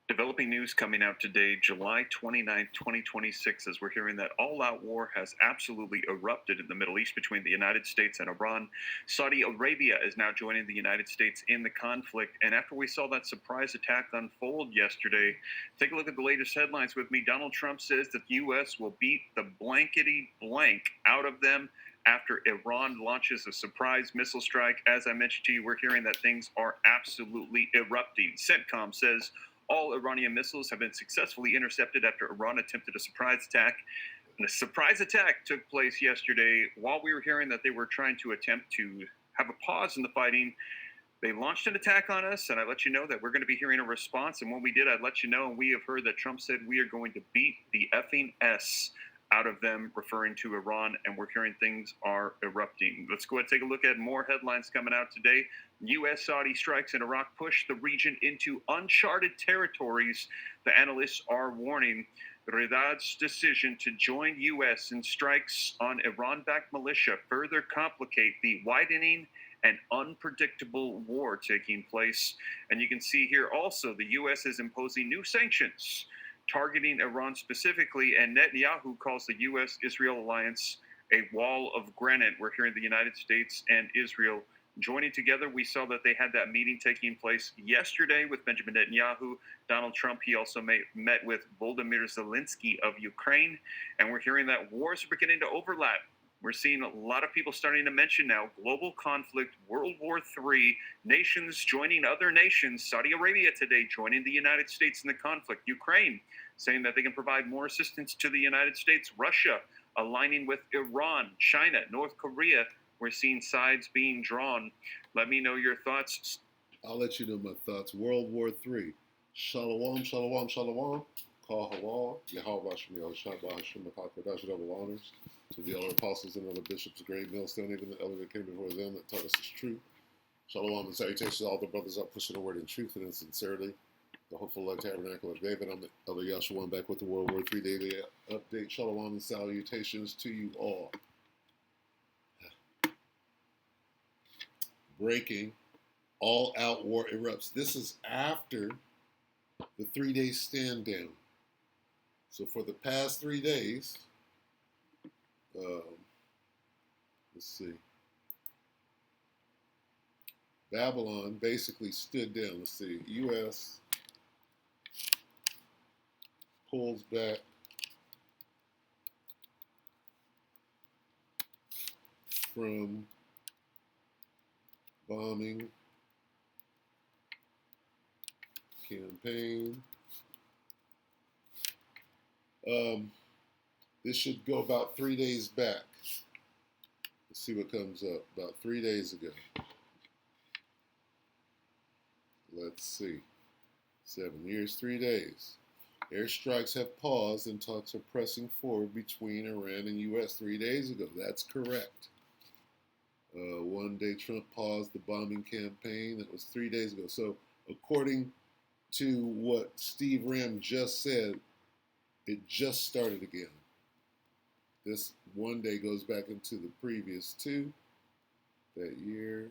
Developing news coming out today, July 29th, 2026, as we're hearing that all-out war has absolutely erupted in the Middle East between the United States and Iran. Saudi Arabia is now joining the United States in the conflict. And after we saw that surprise attack unfold yesterday, take a look at the latest headlines with me. Donald Trump says that the U.S. will beat the blankety blank out of them after Iran launches a surprise missile strike. As I mentioned to you, we're hearing that things are absolutely erupting. CENTCOM says all Iranian missiles have been successfully intercepted after Iran attempted a surprise attack. And the surprise attack took place yesterday while we were hearing that they were trying to attempt to have a pause in the fighting. They launched an attack on us, and I let you know that we're going to be hearing a response. And when we did, I'd let you know, and we have heard that Trump said we are going to beat the effing S out of them, referring to Iran, and we're hearing things are erupting. Let's go ahead and take a look at more headlines coming out today. U.S. Saudi strikes in Iraq push the region into uncharted territories. The analysts are warning Riyadh's decision to join U.S. in strikes on Iran-backed militia further complicate the widening and unpredictable war taking place. And you can see here also the U.S. is imposing new sanctions targeting Iran specifically, and Netanyahu calls the U.S.-Israel alliance a wall of granite. We're hearing the United States and Israel joining together. We saw that they had that meeting taking place yesterday with Benjamin Netanyahu, Donald Trump. He also met with Volodymyr Zelensky of Ukraine, and we're hearing that wars are beginning to overlap. We're seeing a lot of people starting to mention now global conflict, World War III, nations joining other nations, Saudi Arabia today joining the United States in the conflict, Ukraine saying that they can provide more assistance to the United States, Russia aligning with Iran, China, North Korea. We're seeing sides being drawn. Let me know your thoughts. I'll let you know my thoughts. World War III. Shalom, shalom, shalom. Call halal. Yahweh Hashem Yahushua Hashem Makakodash double honors to the elder apostles and other bishops, great millstone, even the elder that came before them that taught us his truth. Shalom and salutations to all the brothers out pushing the word in truth and in sincerity. The Hopeful Love Tabernacle of David. I'm Elder Yahshua back with the World War III Daily Update. Shalom and salutations to you all. Breaking. All-out war erupts. This is after the 3-day stand down. So for the past 3 days, let's see, Babylon basically stood down. Let's see, U.S. pulls back from bombing campaign. This should go about 3 days back. Let's see what comes up. About 3 days ago. Let's see. 7 years, 3 days. Airstrikes have paused and talks are pressing forward between Iran and U.S. 3 days ago. That's correct. One day Trump paused the bombing campaign. That was 3 days ago. So according to what Steve Ram just said, it just started again. This one day goes back into the previous two. That year.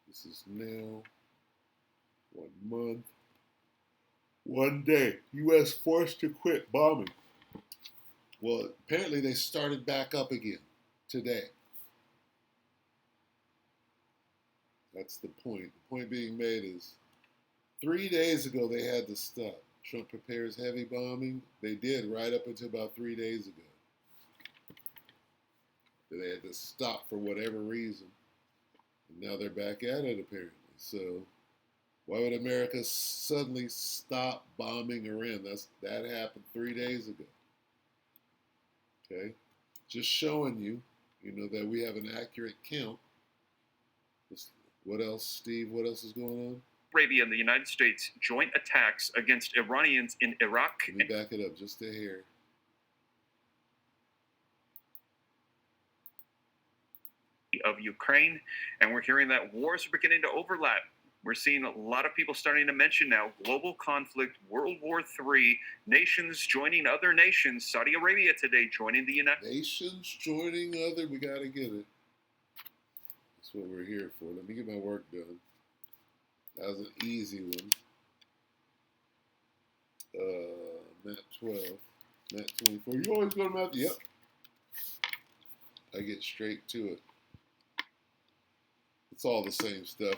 This is now 1 month. 1 day. U.S. forced to quit bombing. Well, apparently they started back up again today. That's the point. The point being made is 3 days ago they had to stop. Trump prepares heavy bombing. They did right up until about 3 days ago. They had to stop for whatever reason. And now they're back at it apparently. So why would America suddenly stop bombing Iran? That happened 3 days ago. Okay? Just showing you, that we have an accurate count. What else, Steve? What else is going on? Arabia and the United States joint attacks against Iranians in Iraq. Let me back it up just a hair. Of Ukraine, and we're hearing that wars are beginning to overlap. We're seeing a lot of people starting to mention now global conflict, World War III, nations joining other nations, Saudi Arabia today joining the United Nations joining other, we got to get it. That's what we're here for. Let me get my work done. That was an easy one. Mat 12, Mat 24. You always go to Mat. Yep. I get straight to it. It's all the same stuff.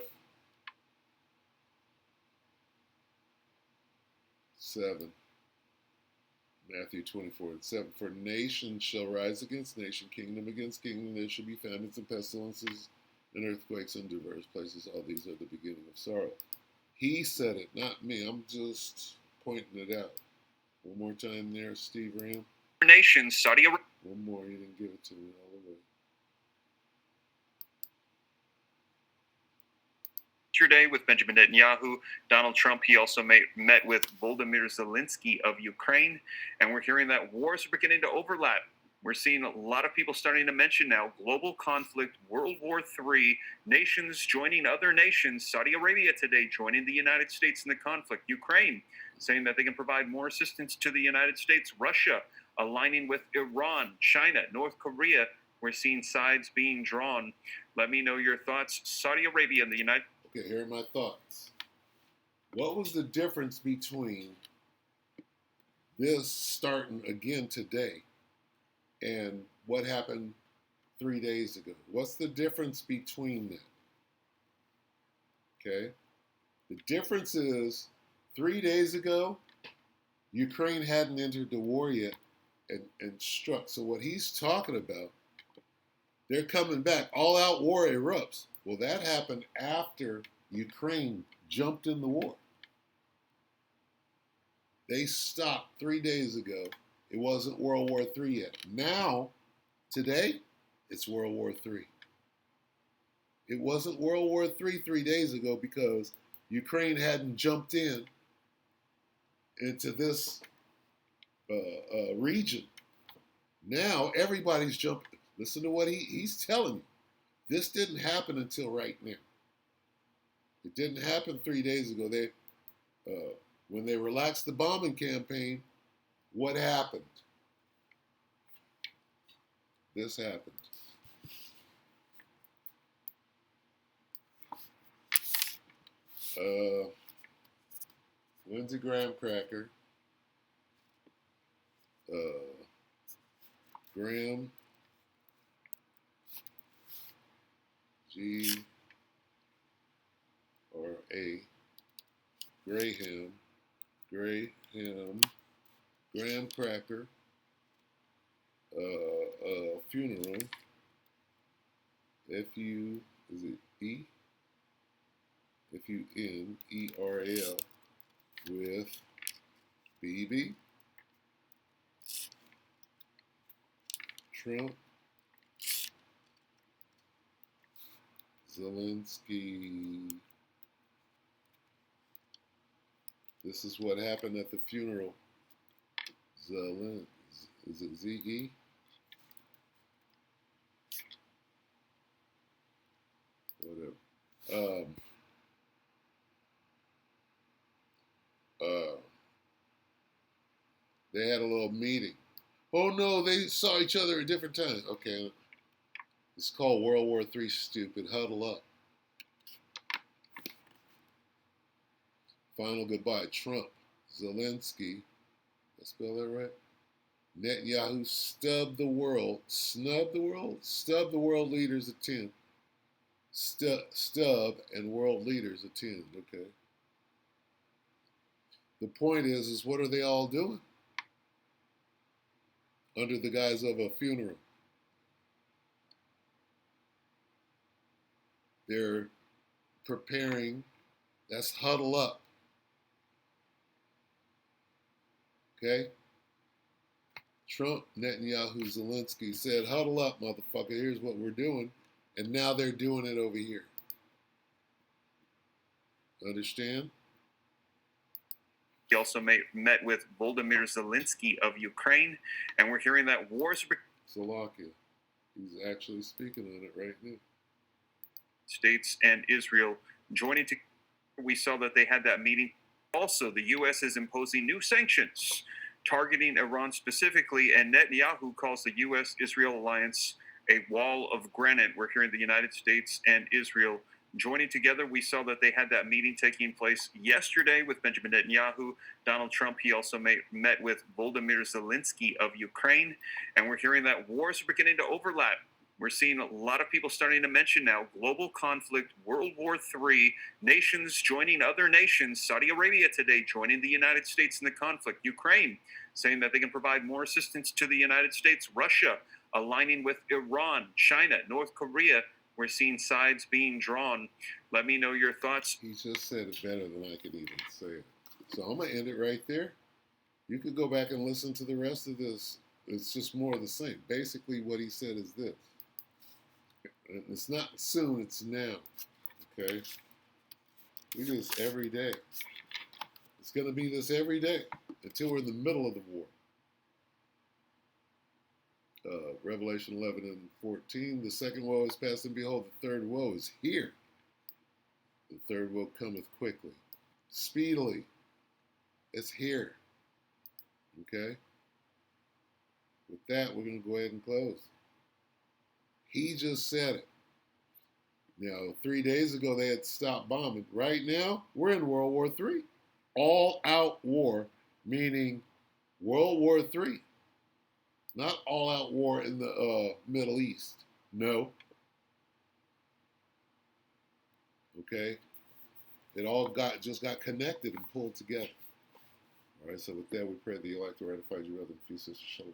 7. Matthew 24:7. For nation shall rise against nation, kingdom against kingdom. There shall be famines and pestilences and earthquakes in diverse places. All these are the beginning of sorrow. He said it, not me. I'm just pointing it out. One more time there, Steve Ram. Nations, Saudi Arabia. One more. You didn't give it to me all the way. Yesterday with Benjamin Netanyahu, Donald Trump, he also met with Volodymyr Zelensky of Ukraine, and we're hearing that wars are beginning to overlap. We're seeing a lot of people starting to mention now global conflict, World War III, nations joining other nations, Saudi Arabia today joining the United States in the conflict, Ukraine saying that they can provide more assistance to the United States, Russia aligning with Iran, China, North Korea. We're seeing sides being drawn. Let me know your thoughts. Saudi Arabia and the United Okay, here are my thoughts. What was the difference between this starting again today and what happened 3 days ago? What's the difference between that? Okay? The difference is 3 days ago, Ukraine hadn't entered the war yet and struck. So what he's talking about, they're coming back. All out war erupts. Well, that happened after Ukraine jumped in the war. They stopped 3 days ago. It wasn't World War III yet. Now, today, it's World War III. It wasn't World War III 3 days ago because Ukraine hadn't jumped into this region. Now, everybody's jumping. Listen to what he's telling you. This didn't happen until right now. It didn't happen 3 days ago. When they relaxed the bombing campaign, what happened? This happened. Lindsey Graham cracker. Graham. G or A. Graham. Graham cracker. Funeral. F-U, is it E? Funeral with BB. Trump. Zelensky. This is what happened at the funeral. Is it Z-E? Whatever. They had a little meeting. Oh no, they saw each other at different times. Okay, it's called World War III, stupid. Huddle up. Final goodbye. Trump, Zelensky, did I spell that right? Netanyahu stubbed the world leaders attend. Stub and world leaders attend, okay? The point is what are they all doing? Under the guise of a funeral. They're preparing, that's huddle up. Okay? Trump, Netanyahu, Zelensky said, huddle up, motherfucker, here's what we're doing. And now they're doing it over here. Understand? He also met with Volodymyr Zelensky of Ukraine, and we're hearing that wars are Slovakia. He's actually speaking on it right now. States and Israel joining together. We saw that they had that meeting. Also, the U.S. is imposing new sanctions targeting Iran specifically, and Netanyahu calls the U.S.-Israel alliance a wall of granite. We're hearing the United States and Israel joining together. We saw that they had that meeting taking place yesterday with Benjamin Netanyahu, Donald Trump. He also met with Volodymyr Zelensky of Ukraine. And we're hearing that wars are beginning to overlap. We're seeing a lot of people starting to mention now global conflict, World War III, nations joining other nations. Saudi Arabia today joining the United States in the conflict. Ukraine saying that they can provide more assistance to the United States. Russia aligning with Iran, China, North Korea. We're seeing sides being drawn. Let me know your thoughts. He just said it better than I could even say it. So I'm going to end it right there. You could go back and listen to the rest of this. It's just more of the same. Basically, what he said is this. And it's not soon, it's now. Okay? We do this every day. It's going to be this every day until we're in the middle of the war. Revelation 11 and 14, the second woe is past, and behold, the third woe is here. The third woe cometh quickly, speedily. It's here. Okay? With that, we're going to go ahead and close. He just said it. Now, 3 days ago, they had stopped bombing. Right now, we're in World War III. All-out war, meaning World War III. Not all-out war in the Middle East. No. Okay? It all just got connected and pulled together. All right, so with that, we pray that the elect will ratify you rather than feast as children.